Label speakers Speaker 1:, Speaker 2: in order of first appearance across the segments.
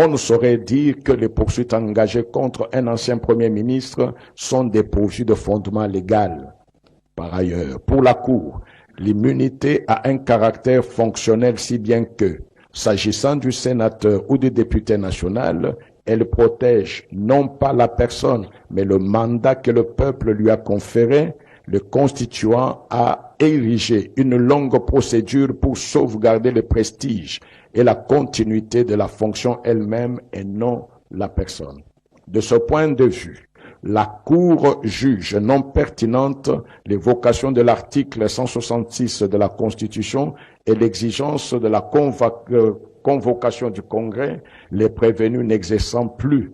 Speaker 1: on ne saurait dire que les poursuites engagées contre un ancien Premier ministre sont dépourvues de fondement légal. Par ailleurs, pour la Cour, l'immunité a un caractère fonctionnel si bien que, s'agissant du sénateur ou du député national, elle protège non pas la personne, mais le mandat que le peuple lui a conféré. Le constituant a érigé une longue procédure pour sauvegarder le prestige et la continuité de la fonction elle-même et non la personne. De ce point de vue, la Cour juge non pertinente l'évocation de l'article 166 de la Constitution et l'exigence de la convocation du Congrès, les prévenus n'exerçant plus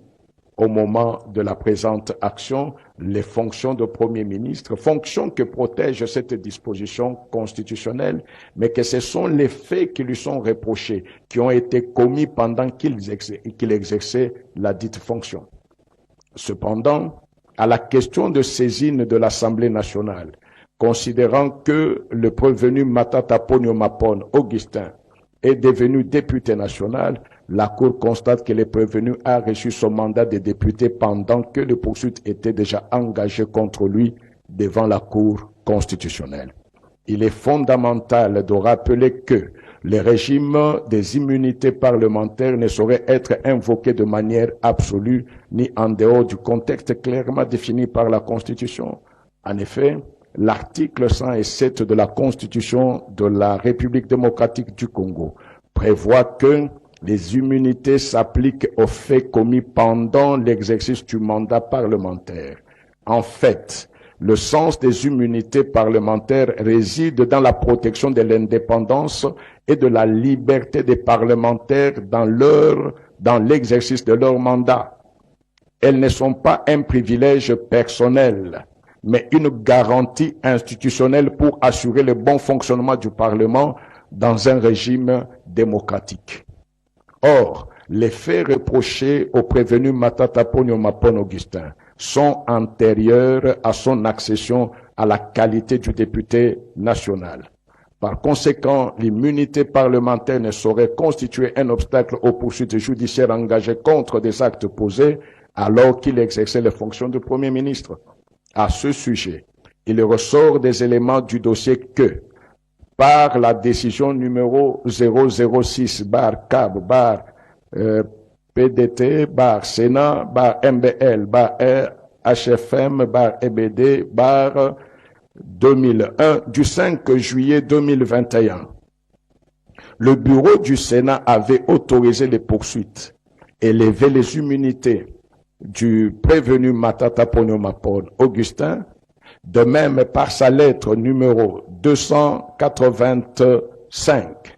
Speaker 1: au moment de la présente action les fonctions de Premier ministre, fonctions que protège cette disposition constitutionnelle, mais que ce sont les faits qui lui sont reprochés, qui ont été commis pendant qu'il exerçait la dite fonction. Cependant, à la question de saisine de l'Assemblée nationale, considérant que le prévenu Matata Ponyo Mapon Augustin est devenu député national, la Cour constate que le prévenu a reçu son mandat de député pendant que les poursuites étaient déjà engagées contre lui devant la Cour constitutionnelle. Il est fondamental de rappeler que le régime des immunités parlementaires ne saurait être invoqué de manière absolue ni en dehors du contexte clairement défini par la Constitution. En effet, l'article 107 de la Constitution de la République démocratique du Congo prévoit que les immunités s'appliquent aux faits commis pendant l'exercice du mandat parlementaire. En fait, le sens des immunités parlementaires réside dans la protection de l'indépendance et de la liberté des parlementaires dans l'exercice de leur mandat. Elles ne sont pas un privilège personnel, mais une garantie institutionnelle pour assurer le bon fonctionnement du Parlement dans un régime démocratique. Or, les faits reprochés au prévenu Matata Ponyo Mapon Augustin sont antérieurs à son accession à la qualité du député national. Par conséquent, l'immunité parlementaire ne saurait constituer un obstacle aux poursuites judiciaires engagées contre des actes posés alors qu'il exerçait les fonctions de Premier ministre. À ce sujet, il ressort des éléments du dossier que, par la décision numéro 006-CAB-PDT-Sénat-MBL-HFM-EBD 2001 du 5 juillet 2021, le bureau du Sénat avait autorisé les poursuites et levé les immunités du prévenu Matata Ponyo Mapon Augustin. De même, par sa lettre numéro 285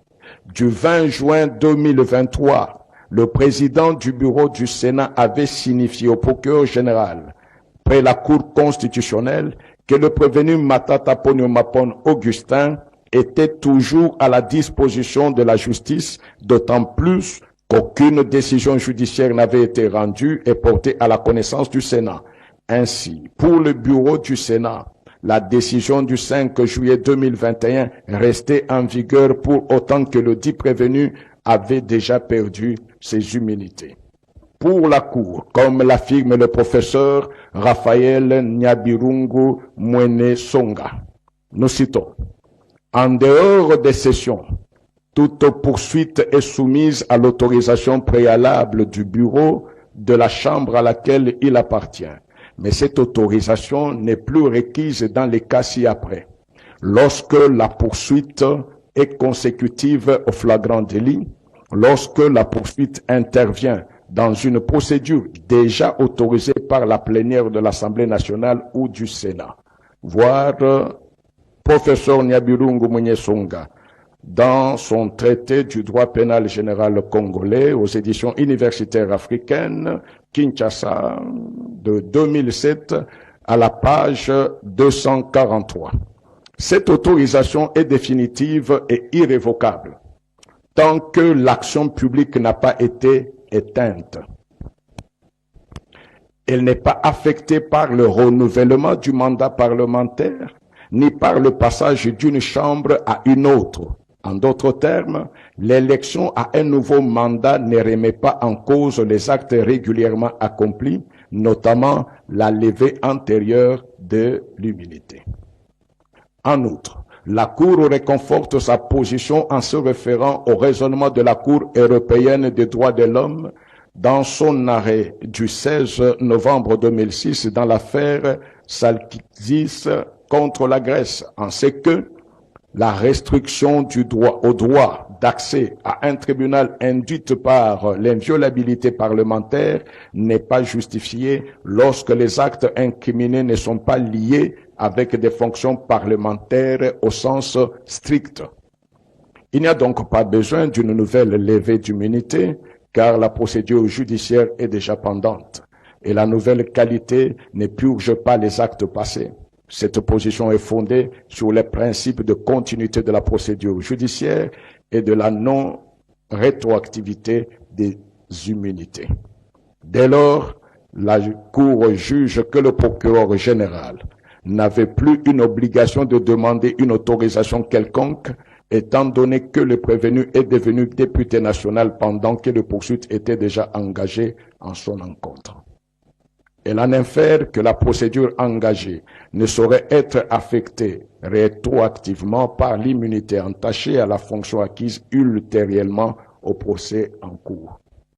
Speaker 1: du 20 juin 2023, le président du bureau du Sénat avait signifié au procureur général, près la Cour constitutionnelle, que le prévenu Matata Ponyo Mapon Augustin était toujours à la disposition de la justice, d'autant plus qu'aucune décision judiciaire n'avait été rendue et portée à la connaissance du Sénat. Ainsi, pour le bureau du Sénat, la décision du 5 juillet 2021 restait en vigueur pour autant que le dit prévenu avait déjà perdu ses immunités. Pour la Cour, comme l'affirme le professeur Raphaël Nyabirungu Mwene Songa, nous citons, « En dehors des sessions, toute poursuite est soumise à l'autorisation préalable du bureau de la chambre à laquelle il appartient. Mais cette autorisation n'est plus requise dans les cas ci-après. Lorsque la poursuite est consécutive au flagrant délit, lorsque la poursuite intervient dans une procédure déjà autorisée par la plénière de l'Assemblée nationale ou du Sénat. » Voir professeur Nyabirungu Mwene Songa dans son traité du droit pénal général congolais aux éditions universitaires africaines, Kinshasa, de 2007, à la page 243. Cette autorisation est définitive et irrévocable tant que l'action publique n'a pas été éteinte. Elle n'est pas affectée par le renouvellement du mandat parlementaire, ni par le passage d'une chambre à une autre, En d'autres termes, l'élection à un nouveau mandat ne remet pas en cause les actes régulièrement accomplis, notamment la levée antérieure de l'immunité. En outre, la Cour réconforte sa position en se référant au raisonnement de la Cour européenne des droits de l'homme dans son arrêt du 16 novembre 2006 dans l'affaire Salkidis contre la Grèce, en ce que la restriction du droit au droit d'accès à un tribunal induite par l'inviolabilité parlementaire n'est pas justifiée lorsque les actes incriminés ne sont pas liés avec des fonctions parlementaires au sens strict. Il n'y a donc pas besoin d'une nouvelle levée d'immunité car la procédure judiciaire est déjà pendante et la nouvelle qualité ne purge pas les actes passés. Cette position est fondée sur les principes de continuité de la procédure judiciaire et de la non-rétroactivité des immunités. Dès lors, la Cour juge que le procureur général n'avait plus une obligation de demander une autorisation quelconque, étant donné que le prévenu est devenu député national pendant que les poursuites étaient déjà engagées en son encontre. Elle en infère que la procédure engagée ne saurait être affectée rétroactivement par l'immunité entachée à la fonction acquise ultérieurement au procès en cours.